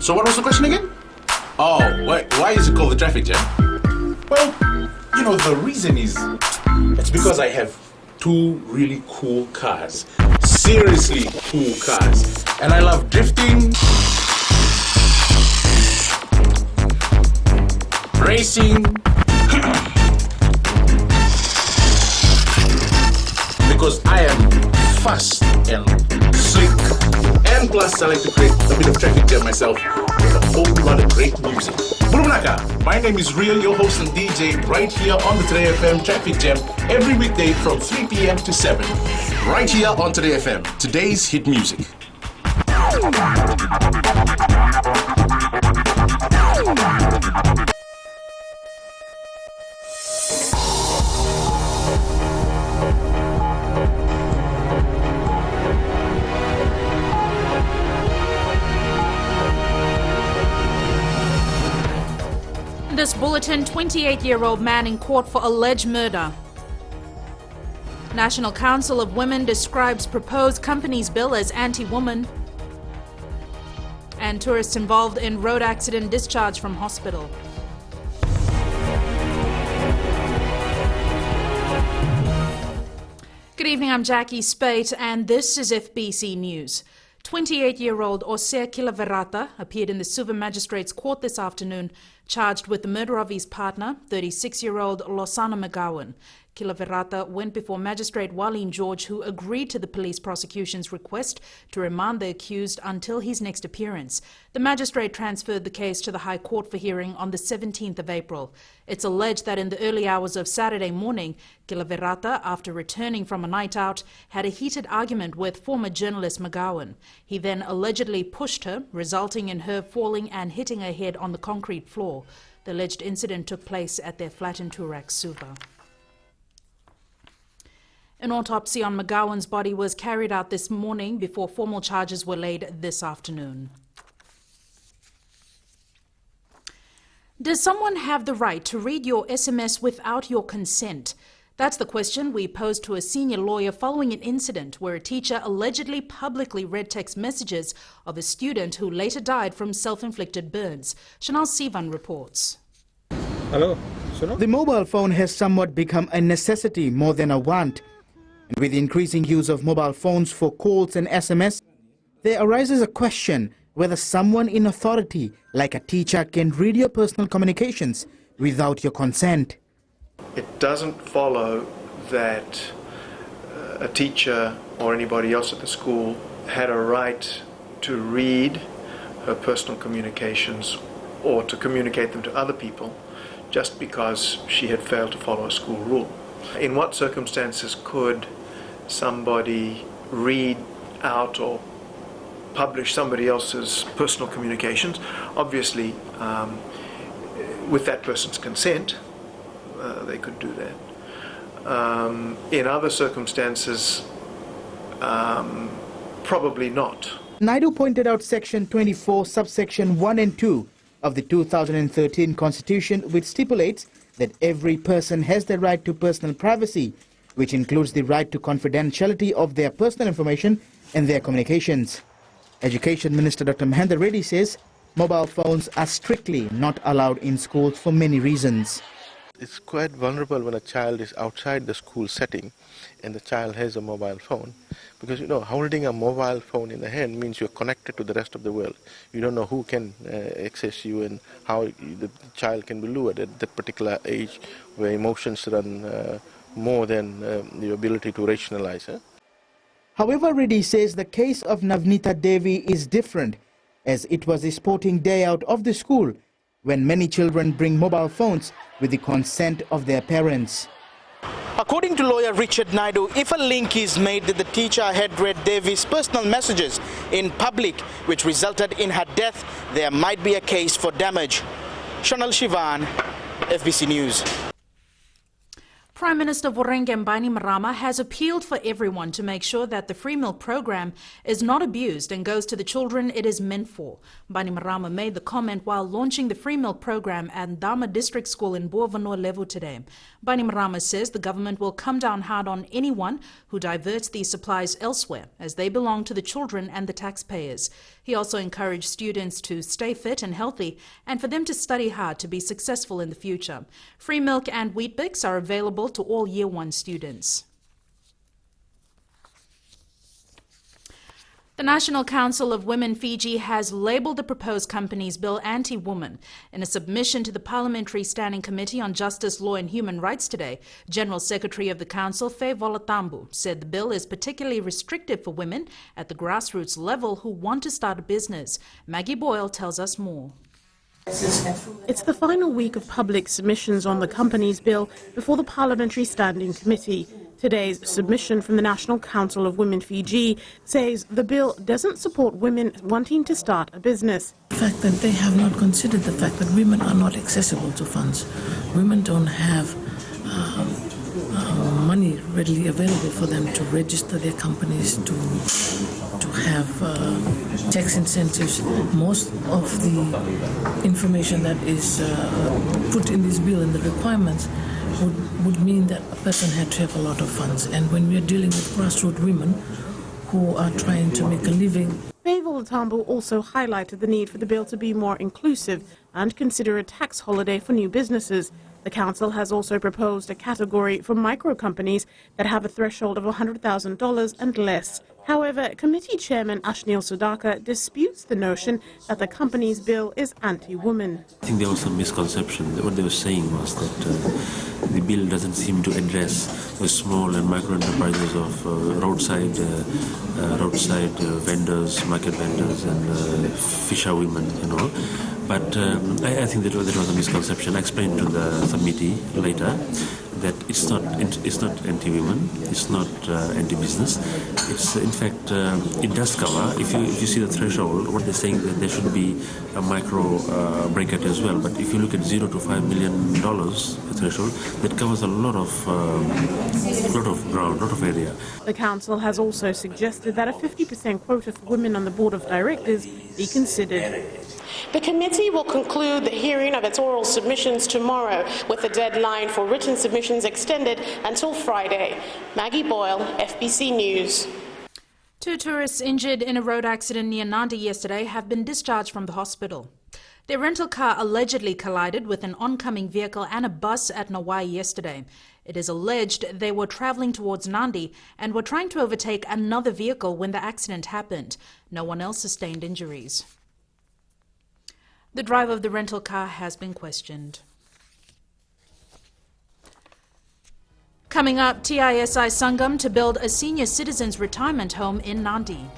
So what was the question again? Oh, why is it called the traffic jam? Well, the reason is, it's because I have two really cool cars. Seriously cool cars. And I love drifting, racing, because I am fast and slick. And plus, I like to create a bit of traffic jam myself with a whole lot of great music. Burumnaka, my name is Real, your host and DJ, right here on the Today FM Traffic Jam, every weekday from 3 p.m. to 7. Right here on Today FM, today's hit music. This bulletin, 28-year-old man in court for alleged murder. National Council of Women describes proposed company's bill as anti-woman. And tourists involved in road accident discharged from hospital. Good evening, I'm Jackie Spate and this is FBC News. 28-year-old Osea Kilaverata appeared in the Suva Magistrates Court this afternoon, charged with the murder of his partner, 36-year-old Losana McGowan. Kilaverata went before Magistrate Walleen George, who agreed to the police prosecution's request to remand the accused until his next appearance. The magistrate transferred the case to the High Court for hearing on the 17th of April. It's alleged that in the early hours of Saturday morning, Kilaverata, after returning from a night out, had a heated argument with former journalist McGowan. He then allegedly pushed her, resulting in her falling and hitting her head on the concrete floor. The alleged incident took place at their flat in Toorak, Suva. An autopsy on McGowan's body was carried out this morning before formal charges were laid this afternoon. Does someone have the right to read your SMS without your consent? That's the question we posed to a senior lawyer following an incident where a teacher allegedly publicly read text messages of a student who later died from self-inflicted burns. Chanel Sivan reports. Hello. The mobile phone has somewhat become a necessity more than a want. And with the increasing use of mobile phones for calls and SMS, there arises a question whether someone in authority, like a teacher, can read your personal communications without your consent. It doesn't follow that a teacher or anybody else at the school had a right to read her personal communications or to communicate them to other people just because she had failed to follow a school rule. In what circumstances could somebody read out or publish somebody else's personal communications? Obviously, with that person's consent, they could do that. In other circumstances, probably not. Naidu pointed out Section 24, subsection 1 and 2 of the 2013 Constitution, which stipulates that every person has the right to personal privacy, which includes the right to confidentiality of their personal information and their communications. Education Minister Dr. Mahendra Reddy says mobile phones are strictly not allowed in schools for many reasons. It's quite vulnerable when a child is outside the school setting and the child has a mobile phone. Because, holding a mobile phone in the hand means you're connected to the rest of the world. You don't know who can access you and how the child can be lured at that particular age where emotions run more than the ability to rationalize. However, Reddy says the case of Navnita Devi is different, as it was a sporting day out of the school when many children bring mobile phones with the consent of their parents. According to lawyer Richard Naidu, if a link is made that the teacher had read Devi's personal messages in public, which resulted in her death, there might be a case for damage. Chanel Shivan, FBC News. Prime Minister Vorenge Bainimarama has appealed for everyone to make sure that the free meal program is not abused and goes to the children it is meant for. Bainimarama made the comment while launching the free meal program at Dama District School in Boavano Levu today. Bainimarama says the government will come down hard on anyone who diverts these supplies elsewhere, as they belong to the children and the taxpayers. He also encouraged students to stay fit and healthy and for them to study hard to be successful in the future. Free milk and Weet-Bix are available to all Year 1 students. The National Council of Women Fiji has labelled the proposed companies bill anti-woman. In a submission to the Parliamentary Standing Committee on Justice, Law and Human Rights today, General Secretary of the Council, Faye Volatambu, said the bill is particularly restrictive for women at the grassroots level who want to start a business. Maggie Boyle tells us more. It's the final week of public submissions on the companies bill before the Parliamentary Standing Committee. Today's submission from the National Council of Women Fiji says the bill doesn't support women wanting to start a business. The fact that they have not considered the fact that women are not accessible to funds. Women don't have money readily available for them to register their companies, to have tax incentives. Most of the information that is put in this bill and the requirements would mean that a person had to have a lot of funds. And when we are dealing with grassroots women who are trying to make a living. Faye Volatambu also highlighted the need for the bill to be more inclusive and consider a tax holiday for new businesses. The Council has also proposed a category for micro companies that have a threshold of $100,000 and less. However, Committee Chairman Ashnil Sudhakar disputes the notion that the company's bill is anti-woman. I think there was some misconception. What they were saying was that the bill doesn't seem to address the small and micro enterprises of roadside vendors, market vendors, and fisher women, But I think that was a misconception. I explained to the committee later that it's not anti-women, it's not anti-business. It's in fact it does cover. If you see the threshold, what they're saying that there should be a micro bracket as well. But if you look at $0 to $5 million threshold, that covers a lot of ground, lot of area. The Council has also suggested that a 50% quota for women on the Board of Directors be considered. The committee will conclude the hearing of its oral submissions tomorrow, with the deadline for written submissions extended until Friday. Maggie Boyle, FBC News. 2 tourists injured in a road accident near Nandi yesterday have been discharged from the hospital. Their rental car allegedly collided with an oncoming vehicle and a bus at Nawai yesterday. It is alleged they were travelling towards Nandi and were trying to overtake another vehicle when the accident happened. No one else sustained injuries. The driver of the rental car has been questioned. Coming up, TISI Sangam to build a senior citizens retirement home in Nandi.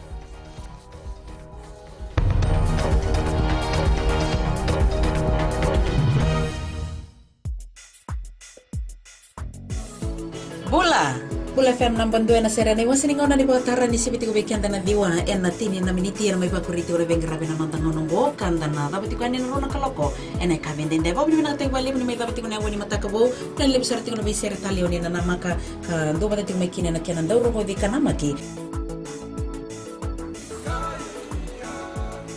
Bula FM nambandua na serena iwan siningaw na dibatara ni sibiti ko bekian na diwa na tini na miniti na may pakuriti ore bengrabe na nantang nongo kanda na dapat ko ani na rona kaloko ena ka venden deba bili na tengwali ni may dapat ko na wani matakabo kan le bisarti ko na bisere talio ni na maka do ba tati may kine na kenan daw ro di kanamaki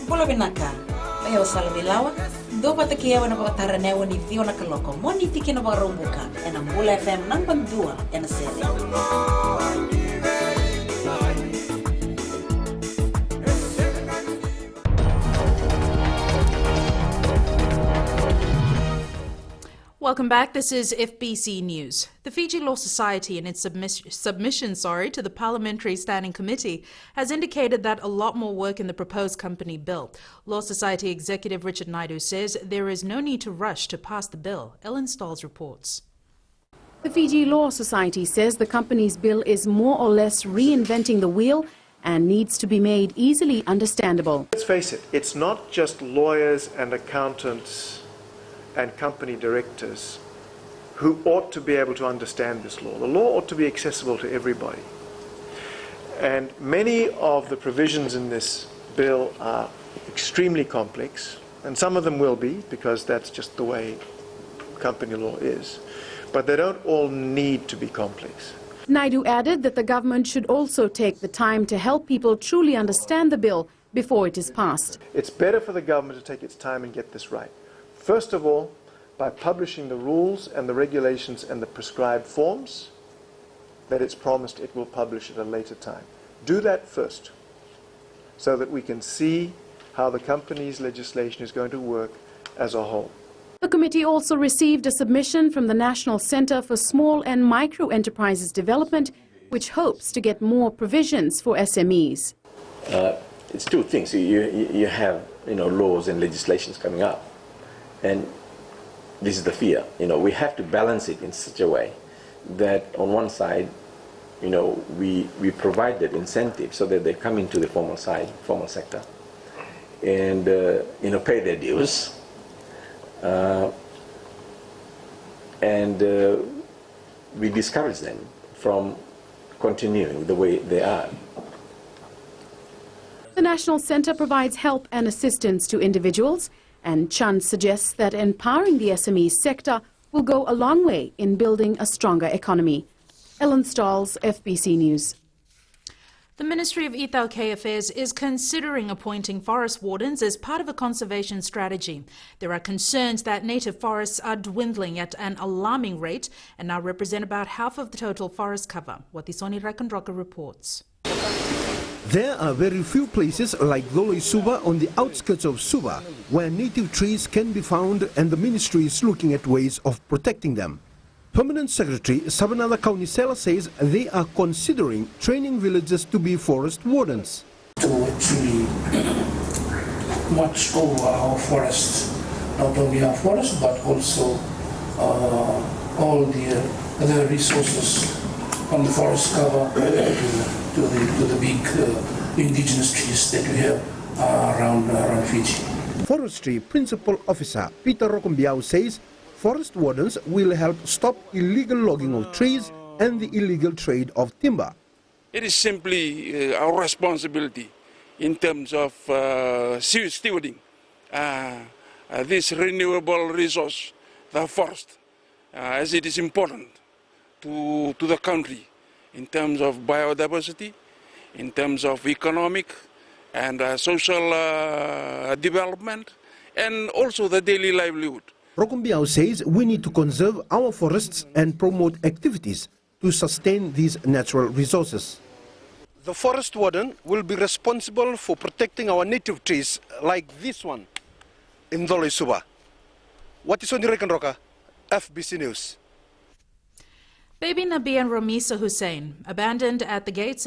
Bula binaka ayo salbilawa do ba takiya na batara na wani dio na kaloko moni tiki na barumbuka ena Bula FM nambandua ena serena Welcome back. This is FBC News. The Fiji Law Society, in its submission to the Parliamentary Standing Committee, has indicated that a lot more work in the proposed company bill. Law Society Executive Richard Naidu says there is no need to rush to pass the bill. Ellen Stolz reports. The Fiji Law Society says the company's bill is more or less reinventing the wheel and needs to be made easily understandable. Let's face it, it's not just lawyers and accountants and company directors who ought to be able to understand this law. The law ought to be accessible to everybody. And many of the provisions in this bill are extremely complex, and some of them will be, because that's just the way company law is. But they don't all need to be complex. Naidu added that the government should also take the time to help people truly understand the bill before it is passed. It's better for the government to take its time and get this right. First of all, by publishing the rules and the regulations and the prescribed forms that it's promised it will publish at a later time. Do that first. so that we can see how the company's legislation is going to work as a whole. The committee also received a submission from the National Centre for Small and Micro Enterprises Development, which hopes to get more provisions for SMEs. It's two things. You have laws and legislations coming up, and this is the fear. We have to balance it in such a way that on one side, we provide that incentive so that they come into the formal sector, and pay their dues, and we discourage them from continuing the way they are. The National Centre provides help and assistance to individuals, and Chand suggests that empowering the SME sector will go a long way in building a stronger economy. Ellen Stalls, FBC News. The Ministry of Itaukei Affairs is considering appointing forest wardens as part of a conservation strategy. There are concerns that native forests are dwindling at an alarming rate and now represent about half of the total forest cover. Watisoni Rakandroka reports. There are very few places like Loloi Suba on the outskirts of Suba where native trees can be found, and the ministry is looking at ways of protecting them. Permanent Secretary Sabanala Kaunisela says they are considering training villagers to be forest wardens. To actually watch over our forests, not only our forests but also all the other resources on the forest cover to the big indigenous trees that we have around Fiji. Forestry Principal Officer Peter Rokombiao says forest wardens will help stop illegal logging of trees and the illegal trade of timber. It is simply our responsibility in terms of stewarding this renewable resource, the forest, as it is important to the country in terms of biodiversity, in terms of economic and social development, and also the daily livelihood. Rokombiao says we need to conserve our forests and promote activities to sustain these natural resources. The forest warden will be responsible for protecting our native trees like this one in Loloi Suba. Watisoni Rekanroka, FBC News. Baby Nabi and Ramisa Hussein, abandoned at the gates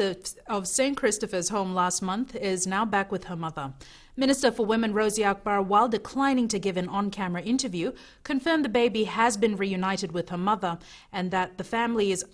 of St. Christopher's home last month, is now back with her mother. Minister for Women Rosie Akbar, while declining to give an on-camera interview, confirmed the baby has been reunited with her mother and that the family is,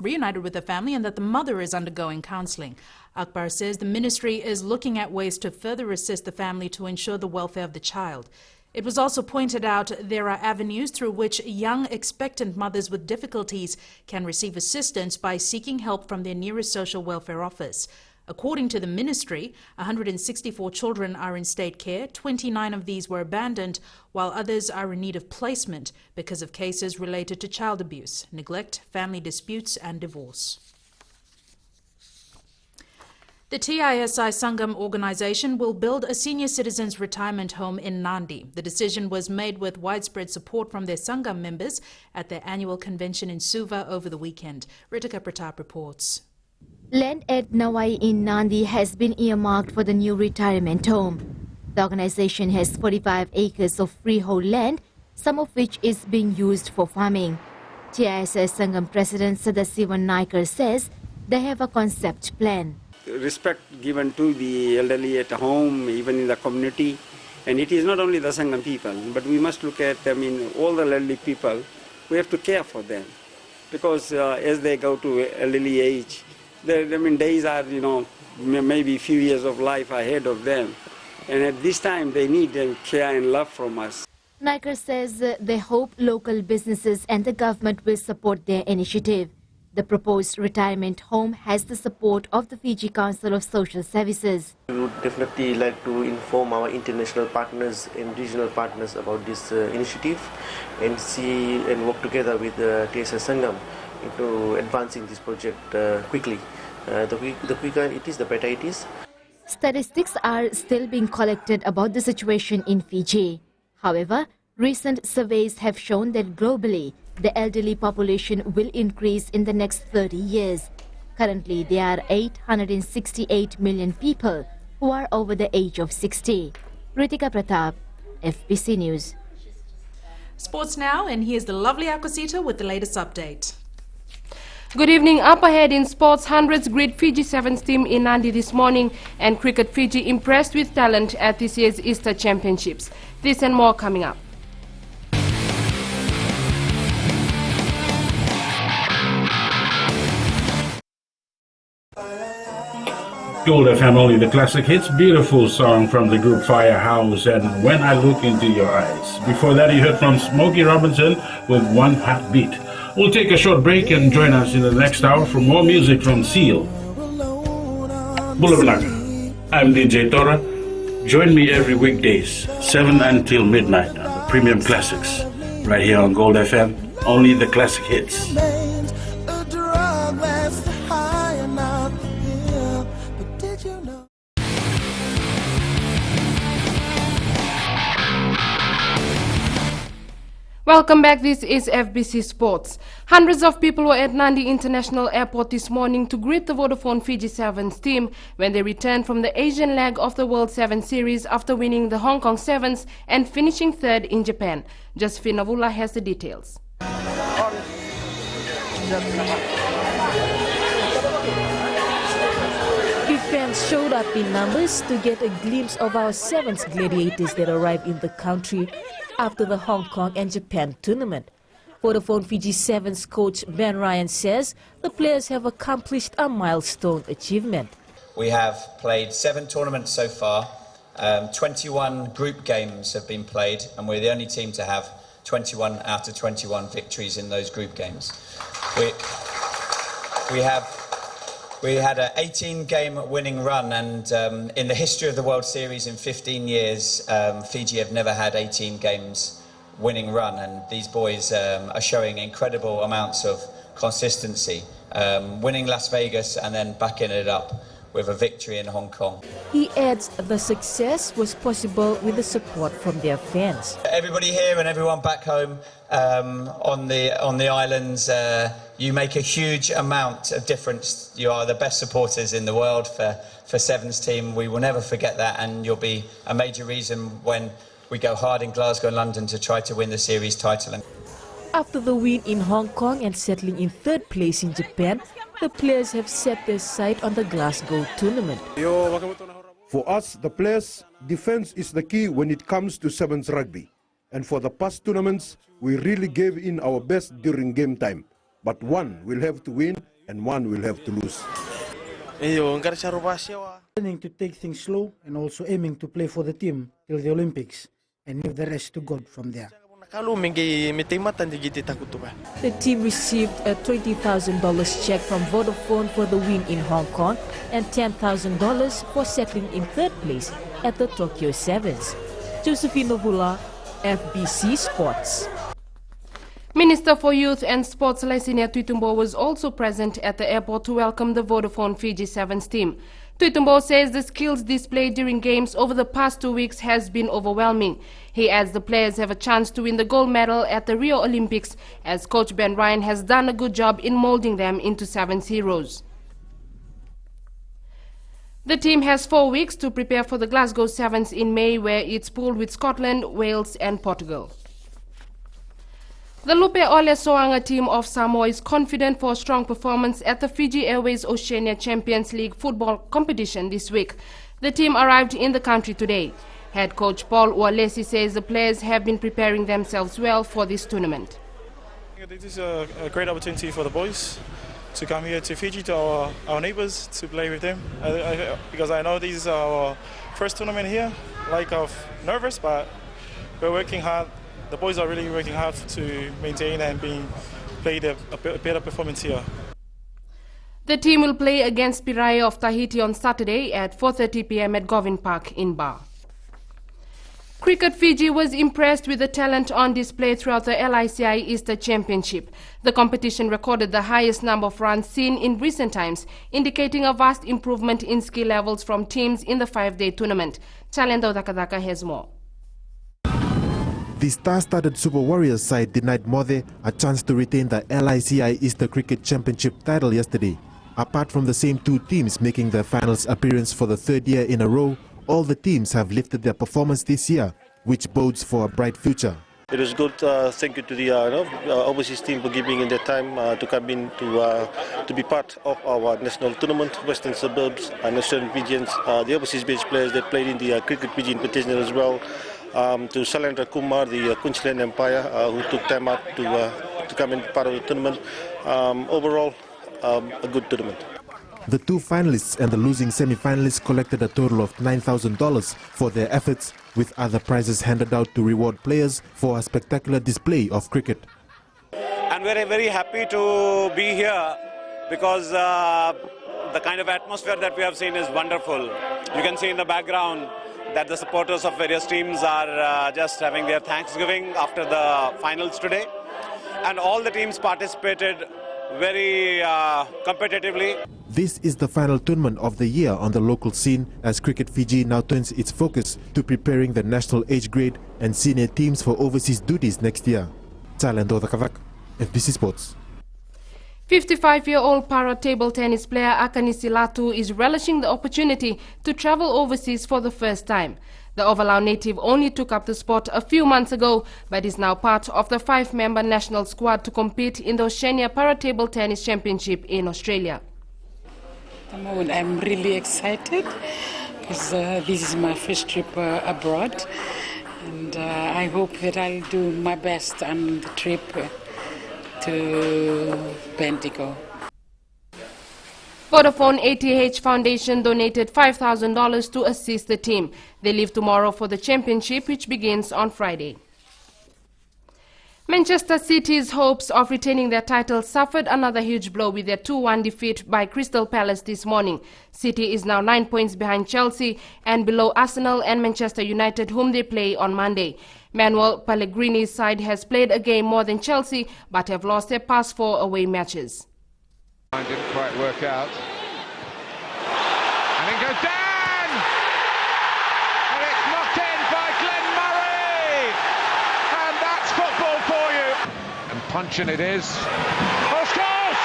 reunited with the family and that the mother is undergoing counselling. Akbar says the ministry is looking at ways to further assist the family to ensure the welfare of the child. It was also pointed out there are avenues through which young expectant mothers with difficulties can receive assistance by seeking help from their nearest social welfare office. According to the ministry, 164 children are in state care, 29 of these were abandoned, while others are in need of placement because of cases related to child abuse, neglect, family disputes and divorce. The TISI Sangam organisation will build a senior citizens retirement home in Nandi. The decision was made with widespread support from their Sangam members at their annual convention in Suva over the weekend. Ritika Pratap reports. Land at Nawai in Nandi has been earmarked for the new retirement home. The organisation has 45 acres of freehold land, some of which is being used for farming. TISI Sangam President Sadasivan Naikar says they have a concept plan. Respect given to the elderly at home, even in the community. And it is not only the Sangam people, but we must look at, all the elderly people. We have to care for them. Because as they go to elderly age, days are, maybe a few years of life ahead of them. And at this time, they need care and love from us. Naikar says they hope local businesses and the government will support their initiative. The proposed retirement home has the support of the Fiji Council of Social Services. We would definitely like to inform our international partners and regional partners about this initiative and see and work together with TISI Sangam into advancing this project quickly. The quicker it is, the better it is. Statistics are still being collected about the situation in Fiji. However, recent surveys have shown that globally, the elderly population will increase in the next 30 years. Currently, there are 868 million people who are over the age of 60. Ritika Pratap, FBC News. Sports now, and here's the lovely Akosita with the latest update. Good evening. Up ahead in sports, hundreds greet Fiji Sevens team in Nandi this morning, and Cricket Fiji impressed with talent at this year's Easter Championships. This and more coming up. Gold FM, only the classic hits. Beautiful song from the group Firehouse and When I Look Into Your Eyes. Before that, you heard from Smokey Robinson with One Heartbeat. We'll take a short break and join us in the next hour for more music from Seal. Bulabanaka. I'm DJ Tora. Join me every weekdays, 7 until midnight on the Premium Classics. Right here on Gold FM, only the classic hits. Welcome back. This is FBC Sports. Hundreds of people were at Nandi International Airport this morning to greet the Vodafone Fiji Sevens team when they returned from the Asian leg of the World Sevens Series after winning the Hong Kong Sevens and finishing third in Japan. Josephine Avula has the details. Fans showed up in numbers to get a glimpse of our Sevens gladiators that arrived in the country after the Hong Kong and Japan tournament. Vodafone Fiji Sevens coach Ben Ryan says the players have accomplished a milestone achievement. We have played 7 tournaments so far. 21 group games have been played, and we're the only team to have 21 out of 21 victories in those group games. We had an 18-game winning run, and in the history of the World Series in 15 years, Fiji have never had 18 games winning run, and these boys are showing incredible amounts of consistency, winning Las Vegas and then backing it up with a victory in Hong Kong. He adds the success was possible with the support from their fans. Everybody here and everyone back home on the islands, you make a huge amount of difference. You are the best supporters in the world for Sevens team. We will never forget that, and you'll be a major reason when we go hard in Glasgow and London to try to win the series title. After the win in Hong Kong and settling in third place in Japan, the players have set their sight on the Glasgow tournament. For us, the players, defense is the key when it comes to Sevens rugby. And for the past tournaments, we really gave in our best during game time. But one will have to win and one will have to lose. Planning to take things slow and also aiming to play for the team till the Olympics and leave the rest to God from there. The team received a $20,000 check from Vodafone for the win in Hong Kong and $10,000 for settling in third place at the Tokyo Sevens. Josephine Novula, FBC Sports. Minister for Youth and Sports Lesinia Tuitumbo was also present at the airport to welcome the Vodafone Fiji Sevens team. Tuitumbo says the skills displayed during games over the past 2 weeks has been overwhelming. He adds the players have a chance to win the gold medal at the Rio Olympics, as coach Ben Ryan has done a good job in molding them into Sevens heroes. The team has 4 weeks to prepare for the Glasgow Sevens in May, where it's pooled with Scotland, Wales and Portugal. The Lupe Ole Soanga team of Samoa is confident for a strong performance at the Fiji Airways Oceania Champions League football competition this week. The team arrived in the country today. Head coach Paul Ualesi says the players have been preparing themselves well for this tournament. This is a great opportunity for the boys to come here to Fiji, to our neighbors, to play with them. Because I know this is our first tournament here. Like, I'm nervous, but we're working hard. The boys are really working hard to maintain and play a better performance here. The team will play against Pirae of Tahiti on Saturday at 4:30 p.m. at Govin Park in Bar. Cricket Fiji was impressed with the talent on display throughout the LICI Easter Championship. The competition recorded the highest number of runs seen in recent times, indicating a vast improvement in skill levels from teams in the 5-day tournament. Chalendo Takadaka has more. The star-studded Super Warriors side denied Mothe a chance to retain the LICI Easter Cricket Championship title yesterday. Apart from the same two teams making their finals appearance for the third year in a row, all the teams have lifted their performance this year, which bodes for a bright future. It is good. Thank you to the overseas team for giving in their time to come in to be part of our national tournament, Western Suburbs, National Pigeons, the overseas-based players that played in the Cricket Pigeon Invitational as well, to Salendra Kumar, the Queensland Empire, who took time out to come in part of the tournament. Overall, a good tournament. The two finalists and the losing semi-finalists collected a total of $9,000 for their efforts, with other prizes handed out to reward players for a spectacular display of cricket. And we're very happy to be here because the kind of atmosphere that we have seen is wonderful. You can see in the background that the supporters of various teams are just having their Thanksgiving after the finals today. And all the teams participated very competitively. This is the final tournament of the year on the local scene, as Cricket Fiji now turns its focus to preparing the national age grade and senior teams for overseas duties next year. Talento Kavak, FBC Sports. 55-year-old para table tennis player Akani Silatu is relishing the opportunity to travel overseas for the first time. The Ovalau native only took up the sport a few months ago, but is now part of the 5-member national squad to compete in the Oceania Para Table Tennis Championship in Australia. I'm really excited because this is my first trip abroad, and I hope that I'll do my best on the trip to Bendigo. Vodafone ATH Foundation donated $5,000 to assist the team. They leave tomorrow for the championship, which begins on Friday. Manchester City's hopes of retaining their title suffered another huge blow with their 2-1 defeat by Crystal Palace this morning. City is now 9 points behind Chelsea and below Arsenal and Manchester United, whom they play on Monday. Manuel Pellegrini's side has played a game more than Chelsea, but have lost their past 4 away matches. Didn't quite work out. And it goes down! And it's knocked in by Glenn Murray! And that's football for you! And punching it is. Oh, scores!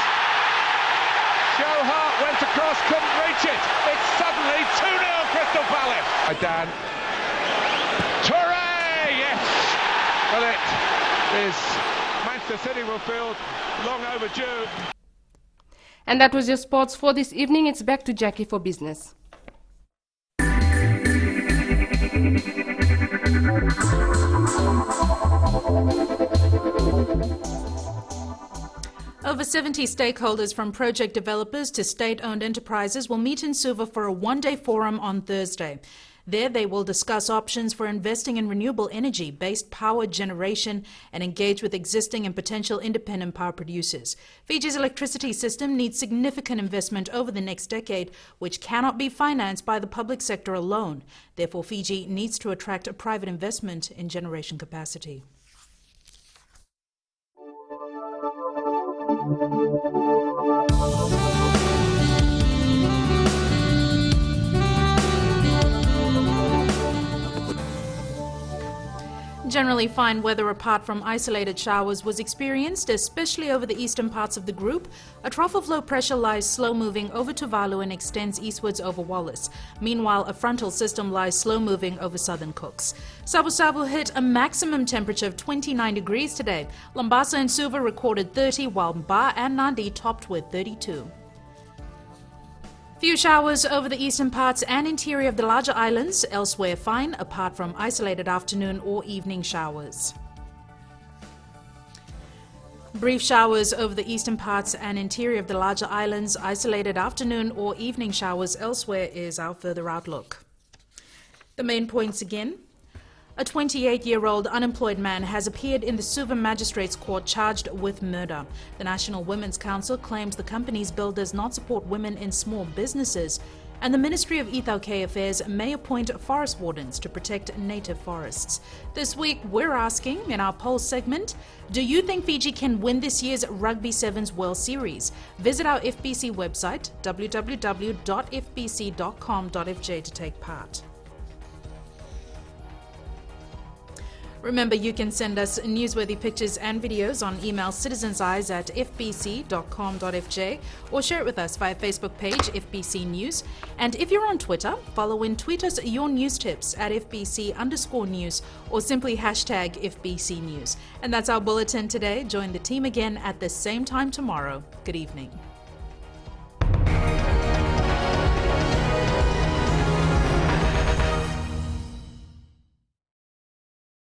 Joe Hart went across, couldn't reach it. It's suddenly 2-0 Crystal Palace. Dan. Toure! Yes! Well, it is. Manchester City will feel long overdue. And that was your sports for this evening. It's back to Jackie for business. Over 70 stakeholders from project developers to state-owned enterprises will meet in Suva for a one-day forum on Thursday. There they will discuss options for investing in renewable energy-based power generation and engage with existing and potential independent power producers. Fiji's electricity system needs significant investment over the next decade, which cannot be financed by the public sector alone. Therefore, Fiji needs to attract a private investment in generation capacity. Generally fine weather apart from isolated showers was experienced, especially over the eastern parts of the group. A trough of low pressure lies slow-moving over Tuvalu and extends eastwards over Wallace. Meanwhile, a frontal system lies slow-moving over southern Cooks. Sabu hit a maximum temperature of 29 degrees today. Lambasa and Suva recorded 30, while Ba and Nadi topped with 32. Few showers over the eastern parts and interior of the larger islands, elsewhere fine, apart from isolated afternoon or evening showers. Brief showers over the eastern parts and interior of the larger islands, isolated afternoon or evening showers elsewhere is our further outlook. The main points again. A 28-year-old unemployed man has appeared in the Suva Magistrates Court charged with murder. The National Women's Council claims the company's bill does not support women in small businesses, and the Ministry of Ithauke Affairs may appoint forest wardens to protect native forests. This week, we're asking in our poll segment, do you think Fiji can win this year's Rugby Sevens World Series? Visit our FBC website, www.fbc.com.fj, to take part. Remember, you can send us newsworthy pictures and videos on email citizenseyes@fbc.com.fj or share it with us via Facebook page FBC News. And if you're on Twitter, follow and tweet us your news tips at FBC_news or simply hashtag FBC News. And that's our bulletin today. Join the team again at the same time tomorrow. Good evening.